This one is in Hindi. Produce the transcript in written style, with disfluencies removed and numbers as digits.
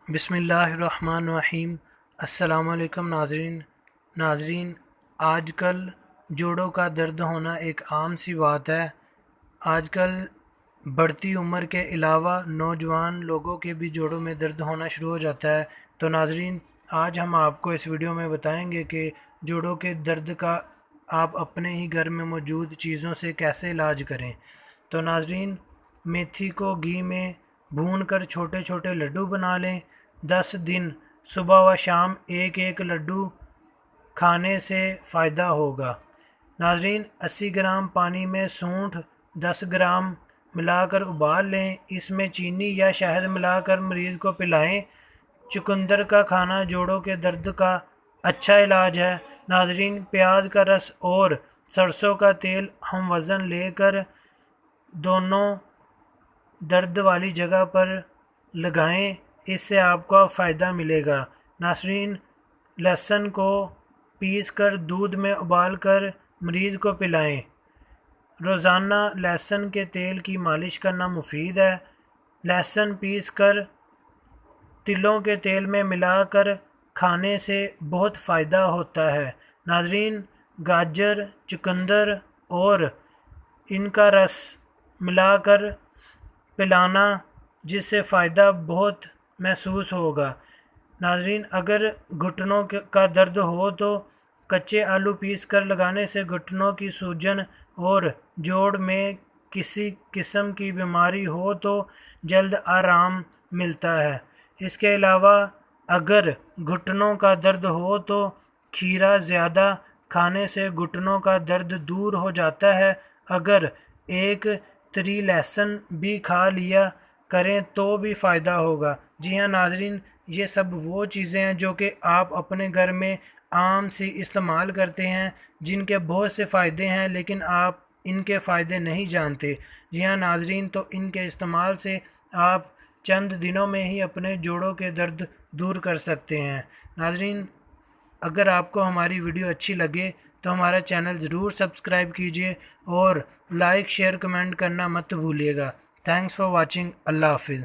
बिस्मिल्लाहिर्रहमानिर्रहीम। अस्सलामुअलैकुम नाज़रीन, आजकल जोड़ों का दर्द होना एक आम सी बात है। आजकल बढ़ती उम्र के अलावा नौजवान लोगों के भी जोड़ों में दर्द होना शुरू हो जाता है। तो नाज़रीन, आज हम आपको इस वीडियो में बताएंगे कि जोड़ों के दर्द का आप अपने ही घर में मौजूद चीज़ों से कैसे इलाज करें। तो नाज़रीन, मेथी को घी में भून कर छोटे छोटे लड्डू बना लें। 10 दिन सुबह व शाम एक एक लड्डू खाने से फ़ायदा होगा। नाज़रीन, 80 ग्राम पानी में सूंठ 10 ग्राम मिलाकर उबाल लें। इसमें चीनी या शहद मिलाकर मरीज़ को पिलाएं। चुकंदर का खाना जोड़ों के दर्द का अच्छा इलाज है। नाज़रीन, प्याज का रस और सरसों का तेल हम वज़न लेकर दोनों दर्द वाली जगह पर लगाएं, इससे आपको फ़ायदा मिलेगा। नाज़रीन, लहसुन को पीस कर दूध में उबाल कर मरीज़ को पिलाएं। रोज़ाना लहसुन के तेल की मालिश करना मुफीद है। लहसुन पीस कर तिलों के तेल में मिलाकर खाने से बहुत फ़ायदा होता है। नाज़रीन, गाजर, चुकंदर और इनका रस मिलाकर पिलाना, जिससे फ़ायदा बहुत महसूस होगा। नाज़रीन, अगर घुटनों का दर्द हो तो कच्चे आलू पीस कर लगाने से घुटनों की सूजन और जोड़ में किसी किस्म की बीमारी हो तो जल्द आराम मिलता है। इसके अलावा अगर घुटनों का दर्द हो तो खीरा ज़्यादा खाने से घुटनों का दर्द दूर हो जाता है। अगर एक तरी लहसुन भी खा लिया करें तो भी फ़ायदा होगा। जी हाँ नाज़रीन, ये सब वो चीज़ें हैं जो कि आप अपने घर में आम सी इस्तेमाल करते हैं, जिनके बहुत से फ़ायदे हैं लेकिन आप इनके फ़ायदे नहीं जानते। जी हाँ नाज़रीन, तो इनके इस्तेमाल से आप चंद दिनों में ही अपने जोड़ों के दर्द दूर कर सकते हैं। नाज़रीन, अगर आपको हमारी वीडियो अच्छी लगे तो हमारा चैनल ज़रूर सब्सक्राइब कीजिए और लाइक शेयर कमेंट करना मत भूलिएगा। Thanks for watching. अल्लाह हाफिज़।